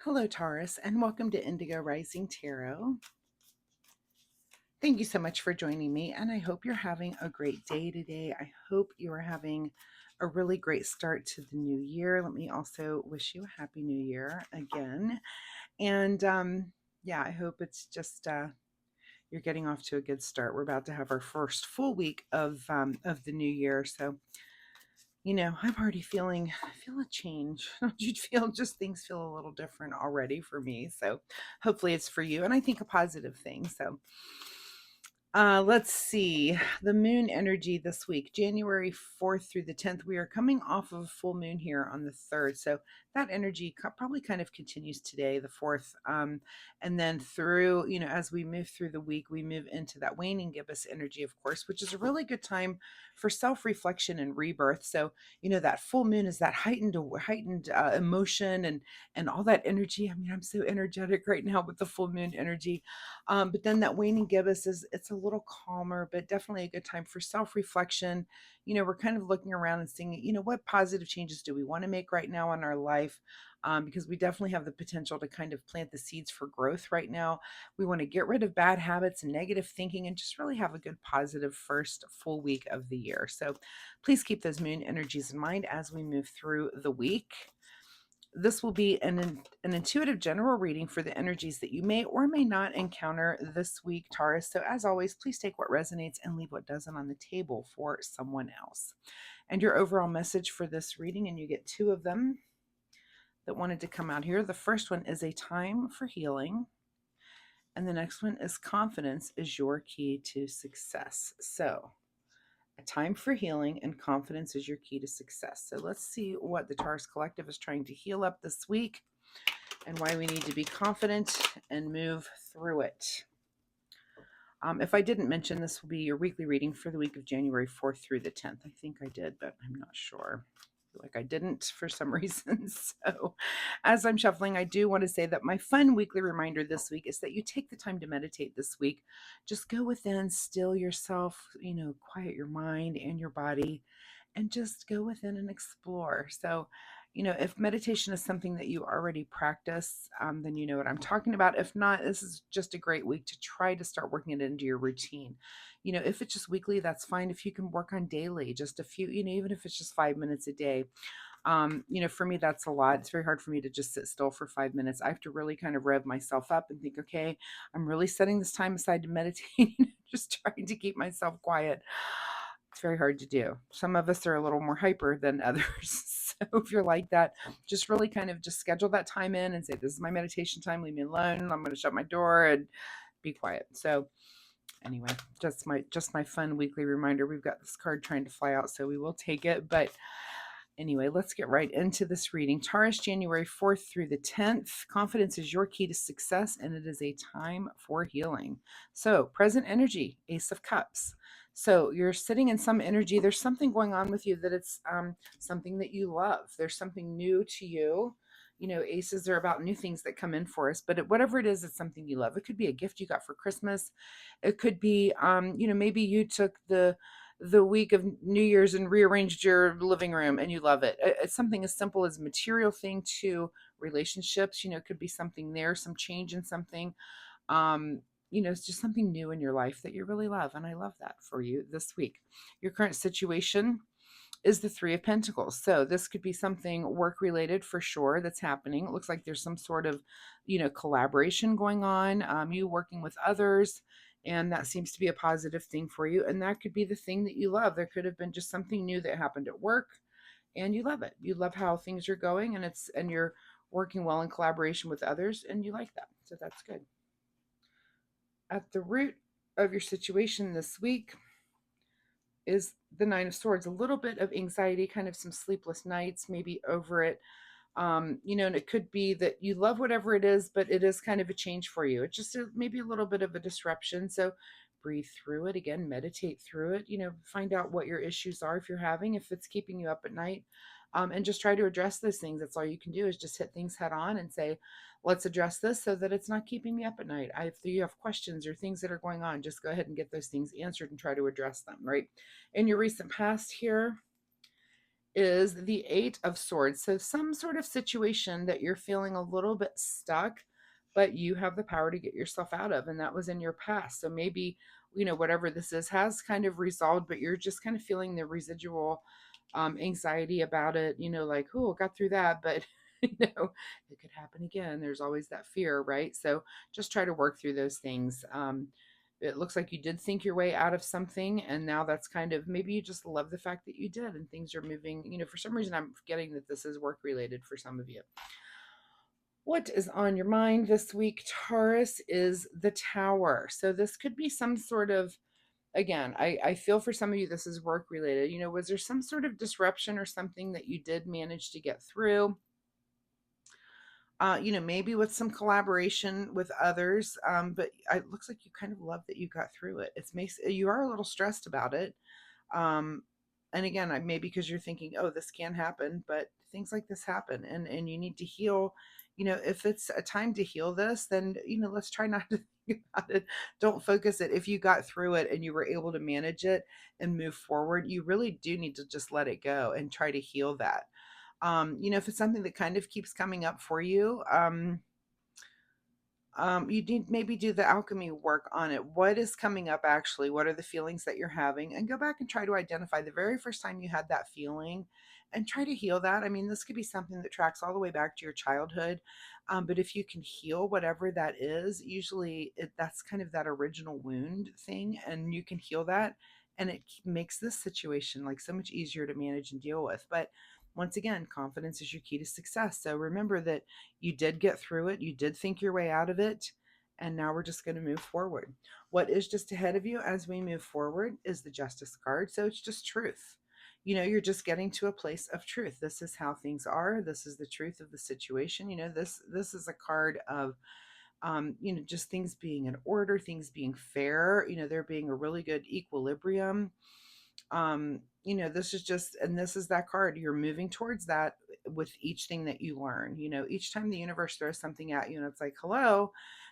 Hello, Taurus, and welcome to Indigo Rising Tarot. Thank you so much for joining me, and I hope you're having a great day today. I hope you are having a really great start to the new year. Let me also wish you a happy new year again. And yeah, I hope it's just you're getting off to a good start. We're about to have our first full week of the new year, so I'm already I feel a change. You'd feel just things feel a little different already for me. So hopefully it's for you. And I think a positive thing. So let's see the moon energy this week, January 4th through the 10th. We are coming off of a full moon here on the 3rd. So that energy probably kind of continues today, the 4th. And then through, as we move through the week, we move into that waning gibbous energy, of course, which is a really good time for self-reflection and rebirth. So, that full moon is that heightened emotion and all that energy. I mean, I'm so energetic right now with the full moon energy. But then that waning gibbous it's a little calmer, but definitely a good time for self-reflection. We're kind of looking around and seeing, what positive changes do we want to make right now in our life? Because we definitely have the potential to kind of plant the seeds for growth right now. We want to get rid of bad habits and negative thinking and just really have a good positive first full week of the year. So please keep those moon energies in mind as we move through the week. This will be an intuitive general reading for the energies that you may or may not encounter this week, Taurus. So as always, please take what resonates and leave what doesn't on the table for someone else. And your overall message for this reading, and you get two of them that wanted to come out here. The first one is a time for healing. And the next one is confidence is your key to success. So a time for healing and confidence is your key to success. So let's see what the Taurus Collective is trying to heal up this week and why we need to be confident and move through it. If I didn't mention, this will be your weekly reading for the week of January 4th through the 10th. I think I did, but I'm not sure. Like I didn't for some reason. So as I'm shuffling, I do want to say that my fun weekly reminder this week is that you take the time to meditate this week. Just go within, still yourself, quiet your mind and your body, and just go within and explore. So, if meditation is something that you already practice, then you know what I'm talking about. If not, this is just a great week to try to start working it into your routine. If it's just weekly, that's fine. If you can work on daily, just a few, even if it's just 5 minutes a day. For me, that's a lot. It's very hard for me to just sit still for 5 minutes. I have to really kind of rev myself up and think, okay, I'm really setting this time aside to meditate, just trying to keep myself quiet. It's very hard to do. Some of us are a little more hyper than others. So if you're like that, just really kind of just schedule that time in and say, this is my meditation time, leave me alone. I'm going to shut my door and be quiet. So anyway, just my fun weekly reminder. We've got this card trying to fly out, so we will take it. But anyway, let's get right into this reading. Taurus, January 4th through the 10th. Confidence is your key to success, and it is a time for healing. So present energy, Ace of Cups. So you're sitting in some energy. There's something going on with you that it's something that you love. There's something new to you. Aces are about new things that come in for us, but whatever it is, it's something you love. It could be a gift you got for Christmas. It could be, maybe you took the week of New Year's and rearranged your living room and you love it. It's something as simple as a material thing to relationships. It could be something there, some change in something. It's just something new in your life that you really love. And I love that for you this week. Your current situation is the Three of Pentacles. So this could be something work related for sure that's happening. It looks like there's some sort of, collaboration going on, you working with others, and that seems to be a positive thing for you. And that could be the thing that you love. There could have been just something new that happened at work and you love it. You love how things are going and you're working well in collaboration with others and you like that. So that's good. At the root of your situation this week is the Nine of Swords, a little bit of anxiety, kind of some sleepless nights, maybe over it. And it could be that you love whatever it is, but it is kind of a change for you. It's just maybe a little bit of a disruption. So breathe through it again, meditate through it, find out what your issues are if you're having, if it's keeping you up at night, and just try to address those things. That's all you can do is just hit things head on and say, let's address this so that it's not keeping me up at night. If you have questions or things that are going on, just go ahead and get those things answered and try to address them, right? In your recent past here, is the Eight of Swords. So some sort of situation that you're feeling a little bit stuck, but you have the power to get yourself out of, and that was in your past. So maybe, whatever this is has kind of resolved, but you're just kind of feeling the residual anxiety about it, like, oh, got through that, but it could happen again. There's always that fear, right? So just try to work through those things. It looks like you did think your way out of something, and now that's kind of, maybe you just love the fact that you did and things are moving. For some reason I'm forgetting that this is work related for some of you. What is on your mind this week, Taurus, is the Tower. So this could be some sort of, again, I feel for some of you this is work related. Was there some sort of disruption or something that you did manage to get through? Maybe with some collaboration with others. But it looks like you kind of love that you got through it. You are a little stressed about it. Um, and again, maybe because you're thinking, oh, this can happen, but things like this happen, and you need to heal. If it's a time to heal this, then let's try not to think about it. Don't focus it. If you got through it and you were able to manage it and move forward, you really do need to just let it go and try to heal that. If it's something that kind of keeps coming up for you, you need maybe do the alchemy work on it. What is coming up actually? What are the feelings that you're having? And go back and try to identify the very first time you had that feeling and try to heal that. I mean, this could be something that tracks all the way back to your childhood. But if you can heal whatever that is, usually that's kind of that original wound thing, and you can heal that. And it makes this situation like so much easier to manage and deal with. But once again, confidence is your key to success. So remember that you did get through it. You did think your way out of it. And now we're just going to move forward. What is just ahead of you as we move forward is the Justice card. So it's just truth. You're just getting to a place of truth. This is how things are. This is the truth of the situation. This is a card of just things being in order, things being fair, there being a really good equilibrium. This is just, and this is that card. You're moving towards that with each thing that you learn. Each time the universe throws something at you and it's like, hello,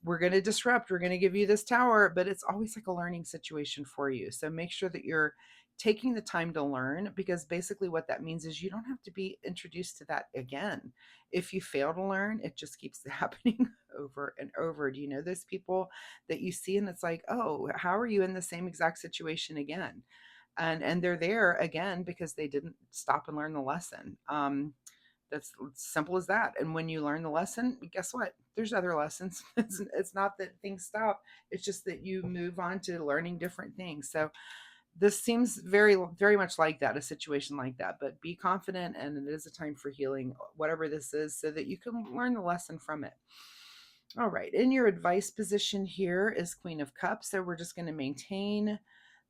we're going to disrupt, we're going to give you this tower, but it's always like a learning situation for you. So make sure that you're taking the time to learn, because basically what that means is you don't have to be introduced to that again. If you fail to learn, it just keeps happening over and over. Do you know those people that you see and it's like, oh, how are you in the same exact situation again? And they're there again because they didn't stop and learn the lesson. That's simple as that. And when you learn the lesson, guess what? There's other lessons. It's not that things stop. It's just that you move on to learning different things. So this seems very, very much like that, a situation like that. But be confident, and it is a time for healing, whatever this is, so that you can learn the lesson from it. All right, in your advice position here is Queen of Cups. So we're just going to maintain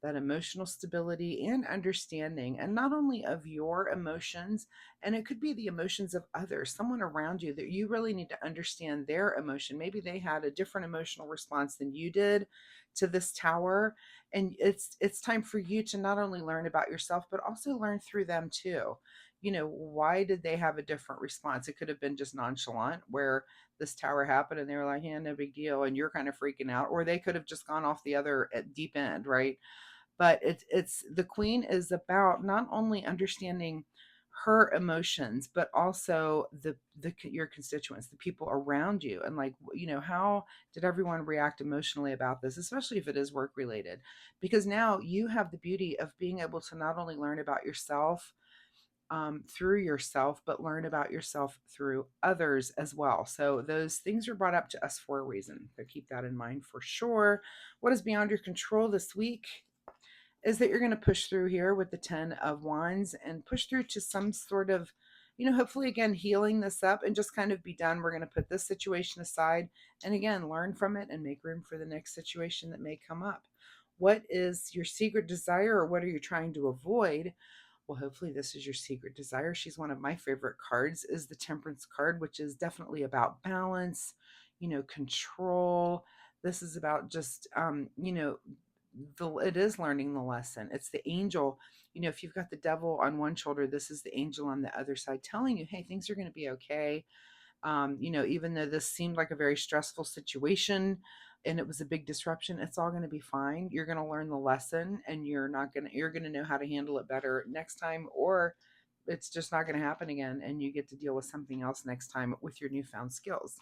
that emotional stability and understanding, and not only of your emotions, and it could be the emotions of others, someone around you that you really need to understand their emotion. Maybe they had a different emotional response than you did to this tower, and it's time for you to not only learn about yourself but also learn through them too. Why did they have a different response? It could have been just nonchalant, where this tower happened and they were like, yeah, no big deal, and you're kind of freaking out. Or they could have just gone off the other at deep end, right? But it's the queen is about not only understanding her emotions, but also the your constituents, the people around you, and like, how did everyone react emotionally about this, especially if it is work related, because now you have the beauty of being able to not only learn about yourself through yourself, but learn about yourself through others as well. So those things are brought up to us for a reason. So keep that in mind for sure. What is beyond your control this week is that you're going to push through here with the 10 of Wands and push through to some sort of, hopefully again, healing this up and just kind of be done. We're going to put this situation aside and again, learn from it and make room for the next situation that may come up. What is your secret desire, or what are you trying to avoid? Well, hopefully this is your secret desire. She's one of my favorite cards, is the Temperance card, which is definitely about balance, control. This is about just, it is learning the lesson. It's the angel. If you've got the devil on one shoulder, this is the angel on the other side telling you, hey, things are going to be okay. Even though this seemed like a very stressful situation and it was a big disruption, it's all going to be fine. You're going to learn the lesson, and you're going to know how to handle it better next time, or it's just not going to happen again, and you get to deal with something else next time with your newfound skills.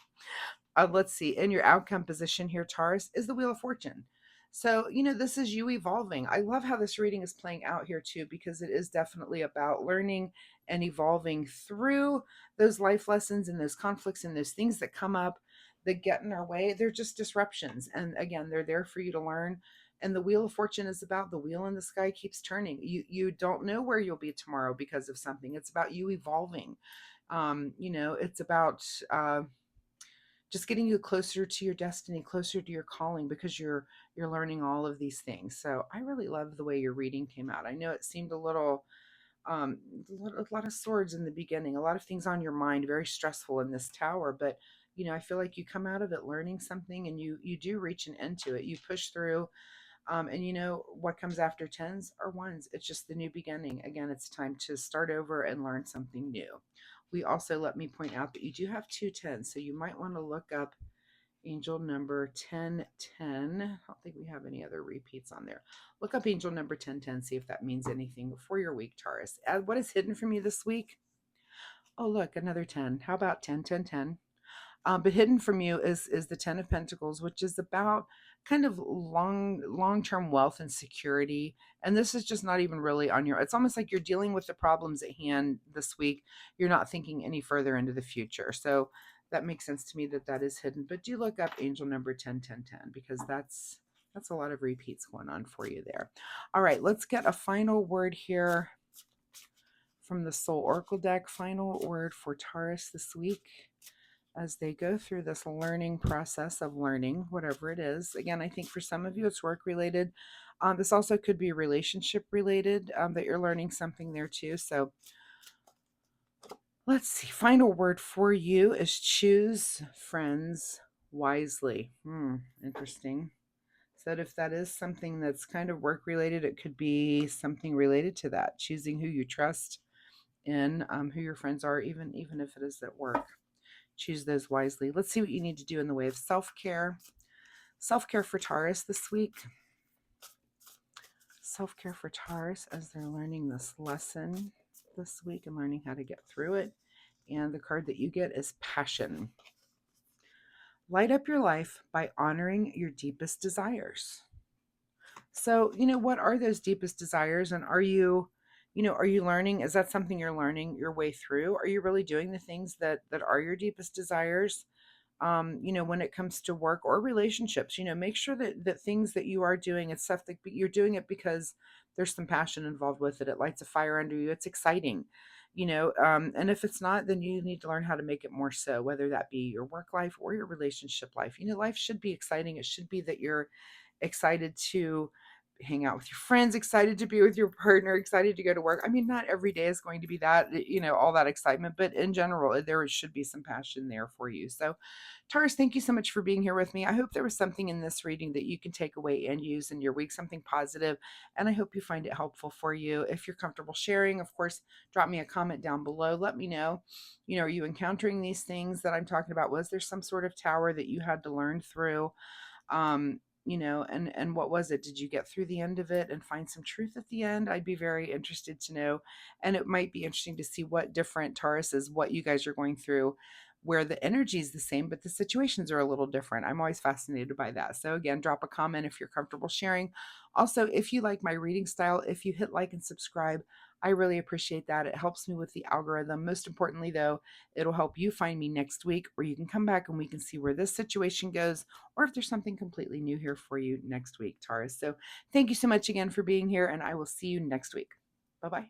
Let's see. In your outcome position here, Taurus, is the Wheel of Fortune. So, this is you evolving. I love how this reading is playing out here too, because it is definitely about learning and evolving through those life lessons and those conflicts and those things that come up that get in our way. They're just disruptions. And again, they're there for you to learn. And the Wheel of Fortune is about the wheel in the sky keeps turning. You don't know where you'll be tomorrow because of something. It's about you evolving. It's about just getting you closer to your destiny, closer to your calling, because you're learning all of these things. So I really love the way your reading came out. I know it seemed a little a lot of swords in the beginning, a lot of things on your mind, very stressful in this tower, but I feel like you come out of it learning something, and you do reach an end to it. You push through. And what comes after tens or ones? It's just the new beginning. Again, it's time to start over and learn something new. We also, let me point out that you do have two tens, so you might want to look up angel number 1010. I don't think we have any other repeats on there. Look up angel number 1010, see if that means anything for your week, Taurus. What is hidden from you this week? Oh, look, another 10. How about 10, 10, 10? But hidden from you is the Ten of Pentacles, which is about kind of long-term wealth and security. And this is just not even really on your, it's almost like you're dealing with the problems at hand this week. You're not thinking any further into the future. So that makes sense to me that that is hidden. But do look up angel number 101010, because that's a lot of repeats going on for you there. All right, let's get a final word here from the Soul Oracle deck. Final word for Taurus this week as they go through this learning process of learning, whatever it is. Again, I think for some of you it's work related. This also could be relationship related, that you're learning something there too. So let's see. Final word for you is choose friends wisely. Interesting. So if that is something that's kind of work related, it could be something related to that. Choosing who you trust in, who your friends are, even if it is at work. Choose those wisely. Let's see what you need to do in the way of self-care. Self-care for Taurus this week. Self-care for Taurus as they're learning this lesson this week and learning how to get through it. And the card that you get is Passion. Light up your life by honoring your deepest desires. So, what are those deepest desires? And are you learning? Is that something you're learning your way through? Are you really doing the things that are your deepest desires? When it comes to work or relationships, make sure that things that you are doing, it's stuff that you're doing it because there's some passion involved with it. It lights a fire under you. It's exciting, and if it's not, then you need to learn how to make it more so, whether that be your work life or your relationship life. Life should be exciting. It should be that you're excited to hang out with your friends, excited to be with your partner, excited to go to work. I mean, not every day is going to be that, all that excitement, but in general, there should be some passion there for you. So, Taurus, thank you so much for being here with me. I hope there was something in this reading that you can take away and use in your week, something positive, and I hope you find it helpful for you. If you're comfortable sharing, of course, drop me a comment down below. Let me know, are you encountering these things that I'm talking about? Was there some sort of tower that you had to learn through? And what was it? Did you get through the end of it and find some truth at the end? I'd be very interested to know. And it might be interesting to see what different Tauruses, what you guys are going through, where the energy is the same, but the situations are a little different. I'm always fascinated by that. So again, drop a comment if you're comfortable sharing. Also, if you like my reading style, if you hit like and subscribe, I really appreciate that. It helps me with the algorithm. Most importantly, though, it'll help you find me next week, where you can come back and we can see where this situation goes, or if there's something completely new here for you next week, Taurus. So thank you so much again for being here, and I will see you next week. Bye-bye.